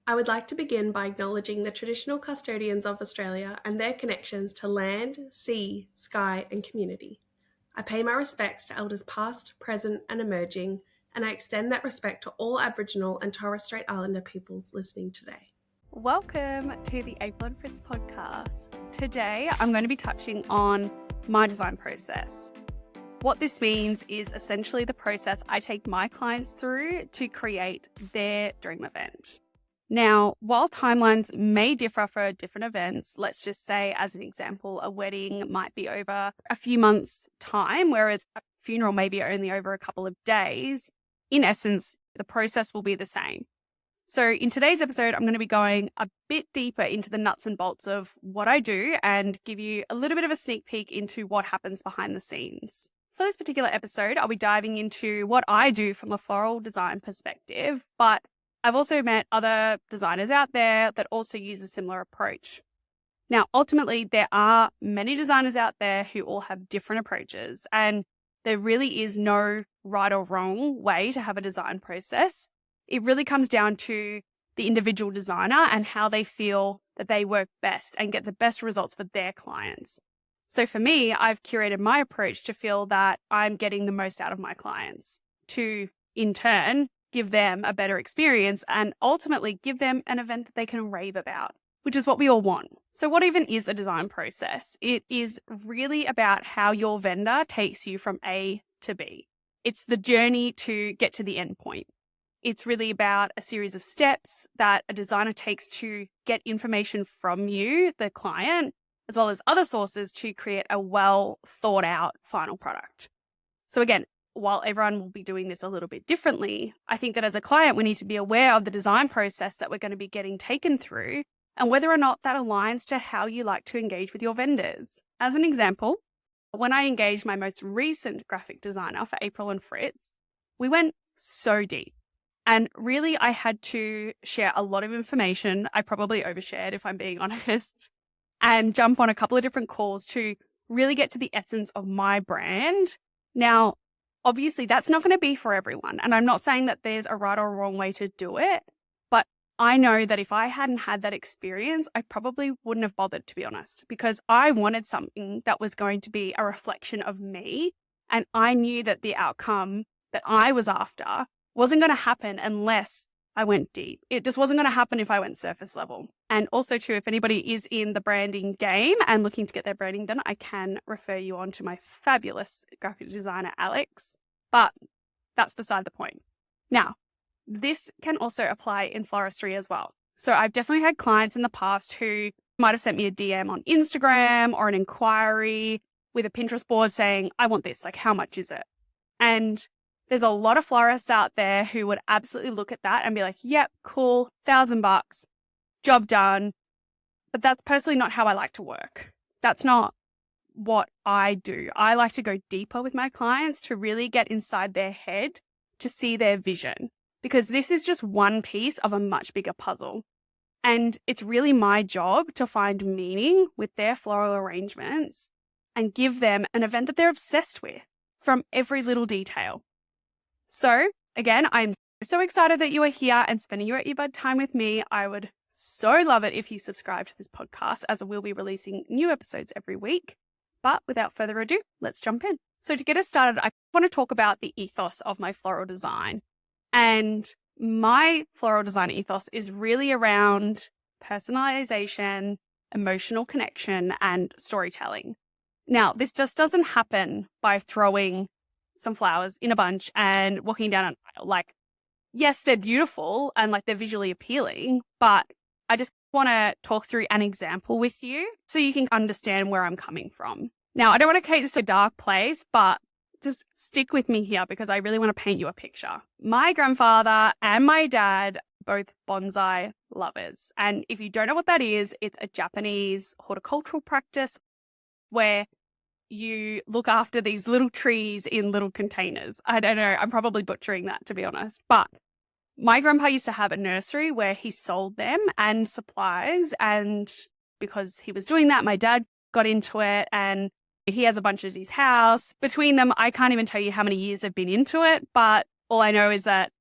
I would like to begin by acknowledging the traditional custodians of Australia and their connections to land, sea, sky, and community. I pay my respects to elders past, present, and emerging, and I extend that respect to all Aboriginal and Torres Strait Islander peoples listening today. Welcome to the April and Fritz podcast. Today, I'm going to be touching on my design process. What this means is essentially the process I take my clients through to create their dream event. Now, while timelines may differ for different events, let's just say, as an example, a wedding might be over a few months' time, whereas a funeral may be only over a couple of days. In essence, the process will be the same. So in today's episode, I'm going to be going a bit deeper into the nuts and bolts of what I do and give you a little bit of a sneak peek into what happens behind the scenes. For this particular episode, I'll be diving into what I do from a floral design perspective, but I've also met other designers out there that also use a similar approach. Now, ultimately, there are many designers out there who all have different approaches, and there really is no right or wrong way to have a design process. It really comes down to the individual designer and how they feel that they work best and get the best results for their clients. So for me, I've curated my approach to feel that I'm getting the most out of my clients, to, in turn, give them a better experience and ultimately give them an event that they can rave about, which is what we all want. So what even is a design process? It is really about how your vendor takes you from A to B. It's the journey to get to the end point. It's really about a series of steps that a designer takes to get information from you, the client, as well as other sources to create a well thought out final product. So again, while everyone will be doing this a little bit differently, I think that as a client, we need to be aware of the design process that we're going to be getting taken through and whether or not that aligns to how you like to engage with your vendors. As an example, when I engaged my most recent graphic designer for April and Fritz, we went so deep. And really, I had to share a lot of information. I probably overshared, if I'm being honest, and jump on a couple of different calls to really get to the essence of my brand. Now, obviously, that's not going to be for everyone. And I'm not saying that there's a right or wrong way to do it. But I know that if I hadn't had that experience, I probably wouldn't have bothered, to be honest, because I wanted something that was going to be a reflection of me. And I knew that the outcome that I was after wasn't going to happen unless I went deep. It just wasn't going to happen if I went surface level. And also too, if anybody is in the branding game and looking to get their branding done, I can refer you on to my fabulous graphic designer, Alex. But that's beside the point. Now, this can also apply in floristry as well. So I've definitely had clients in the past who might have sent me a DM on Instagram or an inquiry with a Pinterest board saying, I want this, like, how much is it? And there's a lot of florists out there who would absolutely look at that and be like, yep, cool, $1,000, job done. But that's personally not how I like to work. That's not what I do. I like to go deeper with my clients to really get inside their head to see their vision, because this is just one piece of a much bigger puzzle. And it's really my job to find meaning with their floral arrangements and give them an event that they're obsessed with from every little detail. So again, I'm so excited that you are here and spending your earbud time with me. I would so love it if you subscribe to this podcast, as I will be releasing new episodes every week. But without further ado, let's jump in. So to get us started, I want to talk about the ethos of my floral design. And my floral design ethos is really around personalisation, emotional connection, and storytelling. Now, this just doesn't happen by throwing some flowers in a bunch and walking down an aisle. Like, yes, they're beautiful and like they're visually appealing, but I just want to talk through an example with you so you can understand where I'm coming from. Now, I don't want to take this to a dark place, but just stick with me here because I really want to paint you a picture. My grandfather and my dad, both bonsai lovers. And if you don't know what that is, it's a Japanese horticultural practice where you look after these little trees in little containers. I don't know. I'm probably butchering that, to be honest. But my grandpa used to have a nursery where he sold them and supplies. And because he was doing that, my dad got into it and he has a bunch at his house. Between them, I can't even tell you how many years I've been into it. But all I know is that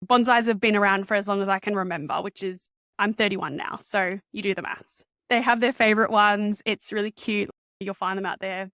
bonsais have been around for as long as I can remember, which is I'm 31 now, so you do the maths. They have their favorite ones. It's really cute. You'll find them out there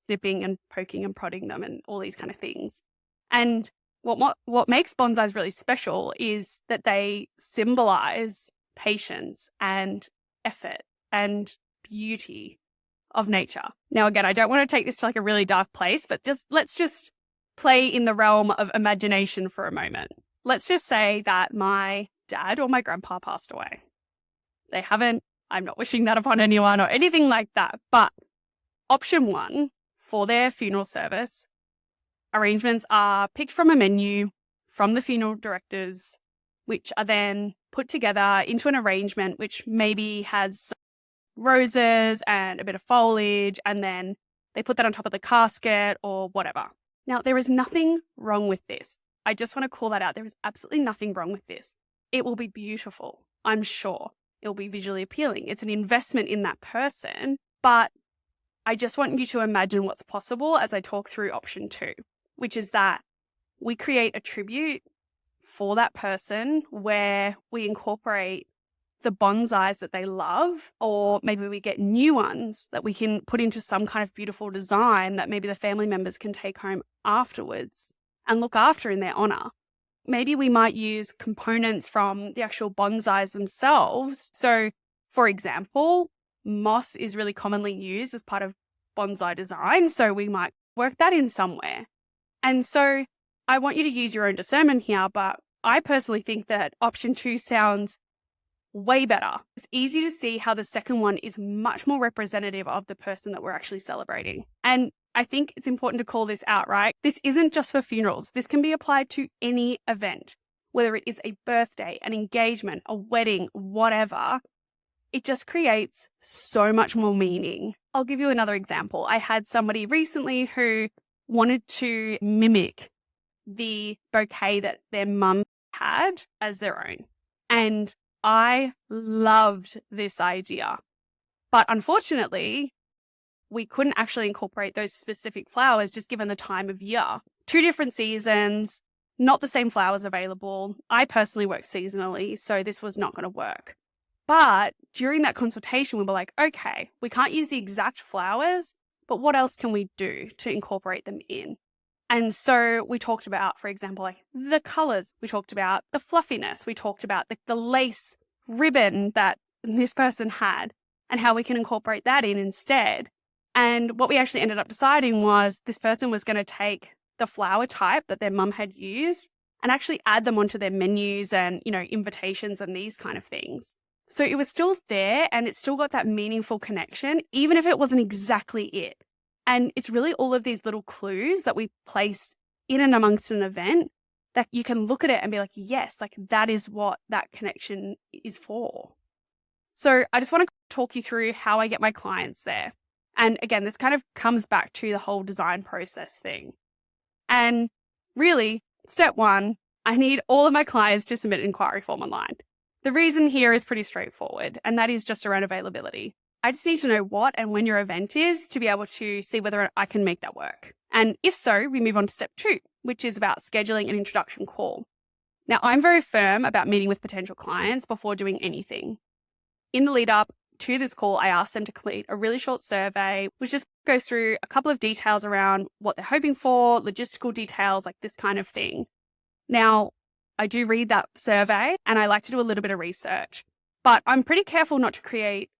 snipping and poking and prodding them and all these kind of things. And what makes bonsais really special is that they symbolize patience and effort and beauty of nature. Now, again, I don't want to take this to like a really dark place, but let's just play in the realm of imagination for a moment. Let's just say that my dad or my grandpa passed away. They haven't. I'm not wishing that upon anyone or anything like that. But option one for their funeral service, arrangements are picked from a menu from the funeral directors, which are then put together into an arrangement which maybe has roses and a bit of foliage, and then they put that on top of the casket or whatever. Now, there is nothing wrong with this. I just want to call that out. There is absolutely nothing wrong with this. It will be beautiful, I'm sure. It will be visually appealing. It's an investment in that person, but I just want you to imagine what's possible as I talk through option two, which is that we create a tribute for that person where we incorporate the bonsais that they love, or maybe we get new ones that we can put into some kind of beautiful design that maybe the family members can take home afterwards and look after in their honor. Maybe we might use components from the actual bonsais themselves. So, for example, moss is really commonly used as part of bonsai design, so we might work that in somewhere. And so I want you to use your own discernment here, but I personally think that option two sounds way better. It's easy to see how the second one is much more representative of the person that we're actually celebrating. And I think it's important to call this out, right? This isn't just for funerals. This can be applied to any event, whether it is a birthday, an engagement, a wedding, whatever. It just creates so much more meaning. I'll give you another example. I had somebody recently who wanted to mimic the bouquet that their mum had as their own. And I loved this idea. But unfortunately, we couldn't actually incorporate those specific flowers just given the time of year. 2 different seasons, not the same flowers available. I personally work seasonally, so this was not going to work. But during that consultation, we were like, okay, we can't use the exact flowers, but what else can we do to incorporate them in? And so we talked about, for example, like the colors. We talked about the fluffiness. We talked about the lace ribbon that this person had and how we can incorporate that in instead. And what we actually ended up deciding was this person was going to take the flower type that their mum had used and actually add them onto their menus and, invitations and these kind of things. So it was still there and it still got that meaningful connection, even if it wasn't exactly it. And it's really all of these little clues that we place in and amongst an event that you can look at it and be like, yes, like that is what that connection is for. So I just want to talk you through how I get my clients there. And again, this kind of comes back to the whole design process thing. And really, step one, I need all of my clients to submit an inquiry form online. The reason here is pretty straightforward, and that is just around availability. I just need to know what and when your event is to be able to see whether I can make that work. And if so, we move on to step 2, which is about scheduling an introduction call. Now, I'm very firm about meeting with potential clients before doing anything. In the lead up to this call, I asked them to complete a really short survey, which just goes through a couple of details around what they're hoping for, logistical details, like this kind of thing. Now, I do read that survey and I like to do a little bit of research, but I'm pretty careful not to create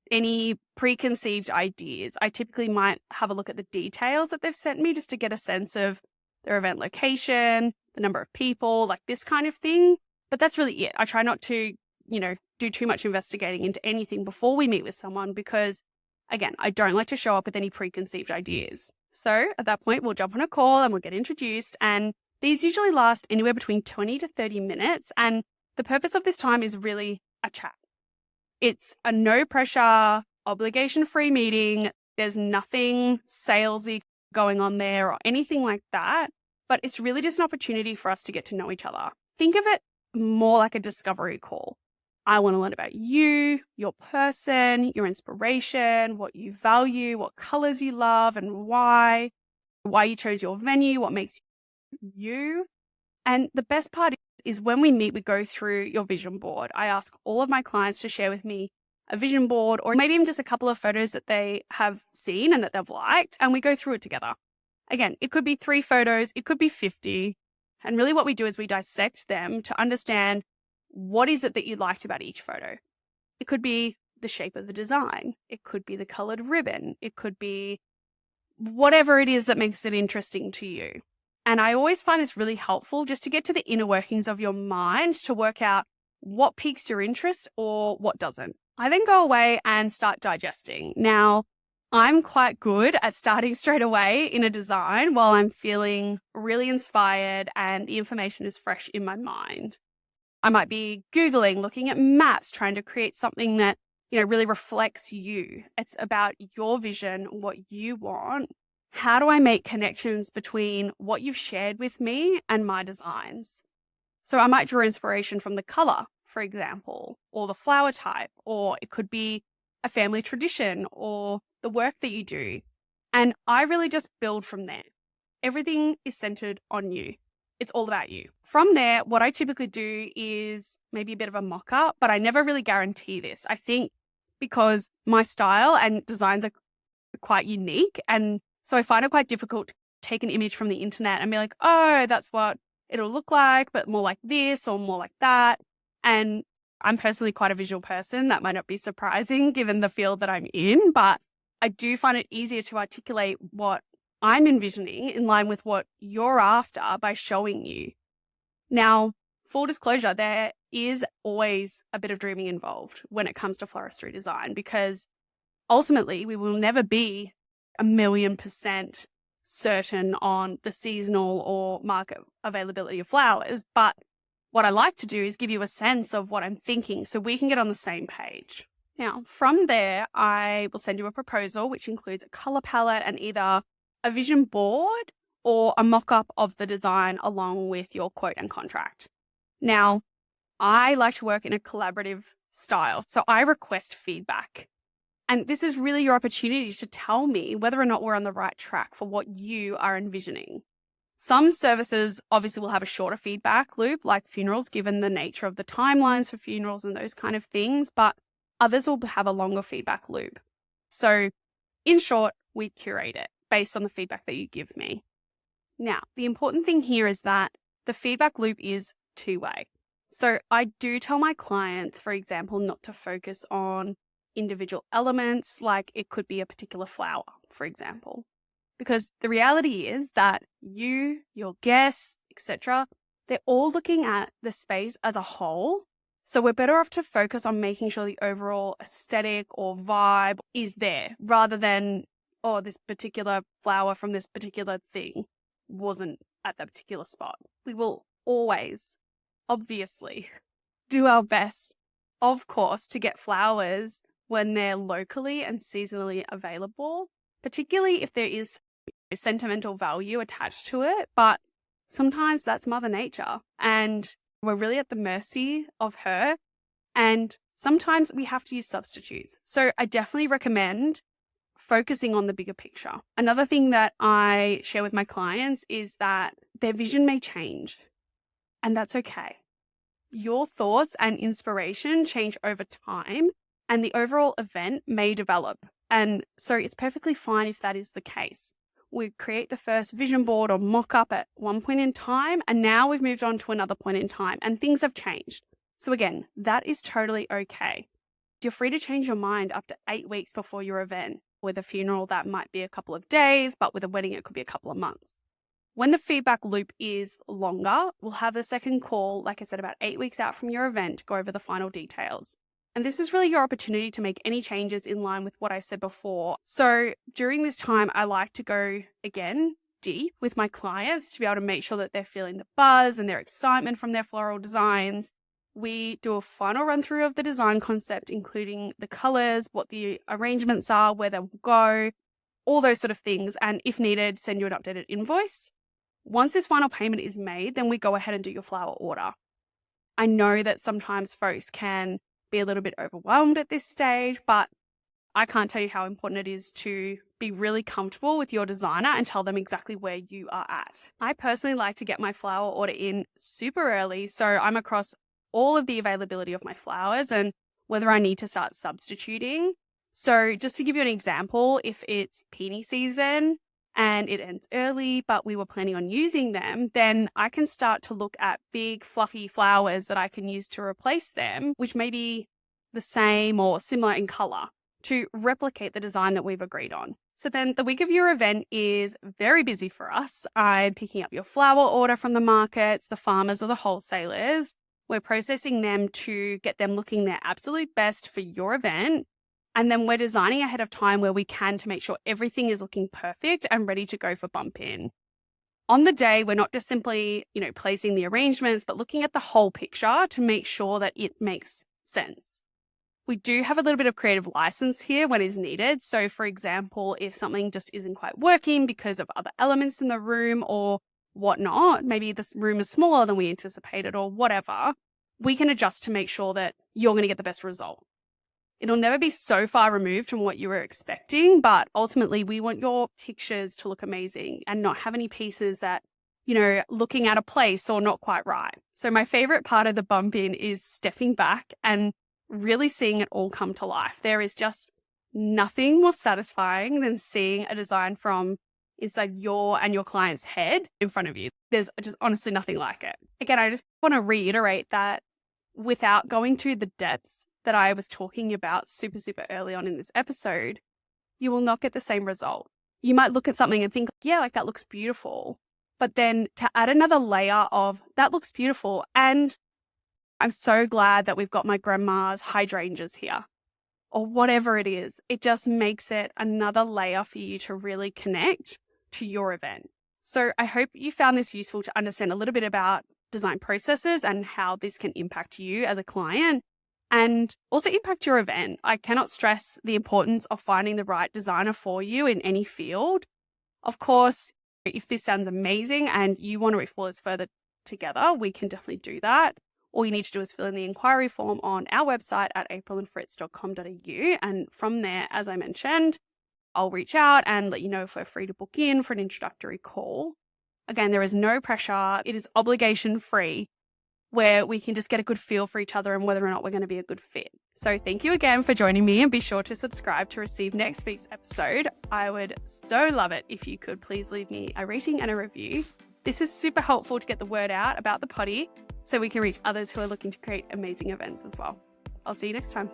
any preconceived ideas. I typically might have a look at the details that they've sent me just to get a sense of their event location, the number of people, like this kind of thing. But that's really it. I try not to, do too much investigating into anything before we meet with someone because, again, I don't like to show up with any preconceived ideas. So at that point, we'll jump on a call and we'll get introduced. And these usually last anywhere between 20 to 30 minutes. And the purpose of this time is really a chat. It's a no pressure, obligation free meeting. There's nothing salesy going on there or anything like that. But it's really just an opportunity for us to get to know each other. Think of it more like a discovery call. I want to learn about you, your person, your inspiration, what you value, what colors you love and why you chose your venue, what makes you. And the best part is when we meet, we go through your vision board. I ask all of my clients to share with me a vision board, or maybe even just a couple of photos that they have seen and that they've liked, and we go through it together. Again, it could be 3 photos, it could be 50. And really what we do is we dissect them to understand what is it that you liked about each photo. It could be the shape of the design. It could be the colored ribbon. It could be whatever it is that makes it interesting to you. And I always find this really helpful just to get to the inner workings of your mind to work out what piques your interest or what doesn't. I then go away and start digesting. Now, I'm quite good at starting straight away in a design while I'm feeling really inspired and the information is fresh in my mind. I might be Googling, looking at maps, trying to create something that, really reflects you. It's about your vision, what you want. How do I make connections between what you've shared with me and my designs? So I might draw inspiration from the color, for example, or the flower type, or it could be a family tradition or the work that you do. And I really just build from there. Everything is centered on you. It's all about you. From there, what I typically do is maybe a bit of a mock-up, but I never really guarantee this. I think because my style and designs are quite unique, and so I find it quite difficult to take an image from the internet and be like, oh, that's what it'll look like, but more like this or more like that. And I'm personally quite a visual person. That might not be surprising given the field that I'm in, but I do find it easier to articulate what I'm envisioning in line with what you're after by showing you. Now, full disclosure, there is always a bit of dreaming involved when it comes to floristry design, because ultimately we will never be 1,000,000% certain on the seasonal or market availability of flowers. But what I like to do is give you a sense of what I'm thinking so we can get on the same page. Now, from there, I will send you a proposal, which includes a color palette and either a vision board or a mock-up of the design along with your quote and contract. Now, I like to work in a collaborative style, so I request feedback. And this is really your opportunity to tell me whether or not we're on the right track for what you are envisioning. Some services obviously will have a shorter feedback loop, like funerals, given the nature of the timelines for funerals and those kind of things, but others will have a longer feedback loop. So in short, we curate it based on the feedback that you give me. Now, the important thing here is that the feedback loop is two-way. So I do tell my clients, for example, not to focus on individual elements, like it could be a particular flower, for example, because the reality is that you, your guests, etc., they're all looking at the space as a whole. So we're better off to focus on making sure the overall aesthetic or vibe is there rather than, oh, this particular flower from this particular thing wasn't at that particular spot. We will always, obviously, do our best, of course, to get flowers when they're locally and seasonally available, particularly if there is sentimental value attached to it. But sometimes that's Mother Nature and we're really at the mercy of her. And sometimes we have to use substitutes. So I definitely recommend focusing on the bigger picture. Another thing that I share with my clients is that their vision may change, and that's okay. Your thoughts and inspiration change over time, and the overall event may develop. And so it's perfectly fine if that is the case. We create the first vision board or mock-up at one point in time, and now we've moved on to another point in time, and things have changed. So again, that is totally okay. You're free to change your mind up to 8 weeks before your event. With a funeral, that might be a couple of days, but with a wedding, it could be a couple of months. When the feedback loop is longer, we'll have the second call, like I said, about 8 weeks out from your event to go over the final details. And this is really your opportunity to make any changes in line with what I said before. So during this time, I like to go, again, deep with my clients to be able to make sure that they're feeling the buzz and their excitement from their floral designs. We do a final run through of the design concept, including the colors, what the arrangements are, where they will go, all those sort of things. And if needed, send you an updated invoice. Once this final payment is made, then we go ahead and do your flower order. I know that sometimes folks can be a little bit overwhelmed at this stage, but I can't tell you how important it is to be really comfortable with your designer and tell them exactly where you are at. I personally like to get my flower order in super early, so I'm across all of the availability of my flowers and whether I need to start substituting. So just to give you an example, if it's peony season and it ends early, but we were planning on using them, then I can start to look at big fluffy flowers that I can use to replace them, which may be the same or similar in color, to replicate the design that we've agreed on. So then the week of your event is very busy for us. I'm picking up your flower order from the markets, the farmers or the wholesalers. We're processing them to get them looking their absolute best for your event. And then we're designing ahead of time where we can to make sure everything is looking perfect and ready to go for bump in. On the day, we're not just simply, placing the arrangements, but looking at the whole picture to make sure that it makes sense. We do have a little bit of creative license here when is needed. So for example, if something just isn't quite working because of other elements in the room or whatnot, maybe this room is smaller than we anticipated or whatever, we can adjust to make sure that you're going to get the best result. It'll never be so far removed from what you were expecting, but ultimately we want your pictures to look amazing and not have any pieces that, looking at a place or not quite right. So my favorite part of the bump in is stepping back and really seeing it all come to life. There is just nothing more satisfying than seeing a design from inside your and your client's head in front of you. There's just honestly nothing like it. Again, I just want to reiterate that without going to the depths that I was talking about super early on in this episode, you will not get the same result. You might look at something and think, yeah, that looks beautiful. But then to add another layer of that looks beautiful, and I'm so glad that we've got my grandma's hydrangeas here, or whatever it is, it just makes it another layer for you to really connect to your event. So I hope you found this useful to understand a little bit about design processes and how this can impact you as a client and also impact your event. I cannot stress the importance of finding the right designer for you in any field. Of course, if this sounds amazing and you want to explore this further together, we can definitely do that. All you need to do is fill in the inquiry form on our website at aprilandfritz.com.au. And from there, as I mentioned, I'll reach out and let you know if we're free to book in for an introductory call. Again, there is no pressure. It is obligation free, where we can just get a good feel for each other and whether or not we're going to be a good fit. So thank you again for joining me, and be sure to subscribe to receive next week's episode. I would so love it if you could please leave me a rating and a review. This is super helpful to get the word out about the potty so we can reach others who are looking to create amazing events as well. I'll see you next time.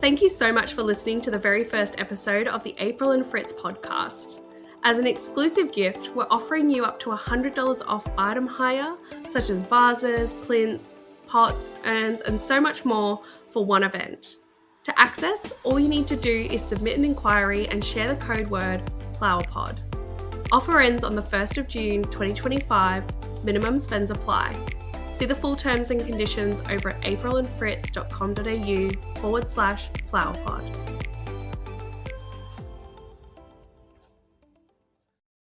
Thank you so much for listening to the very first episode of the April and Fritz podcast. As an exclusive gift, we're offering you up to $100 off item hire, such as vases, plinths, pots, urns, and so much more for one event. To access, all you need to do is submit an inquiry and share the code word FlowerPod. Offer ends on the 1st of June 2025, minimum spends apply. See the full terms and conditions over at aprilandfritz.com.au/flowerpod.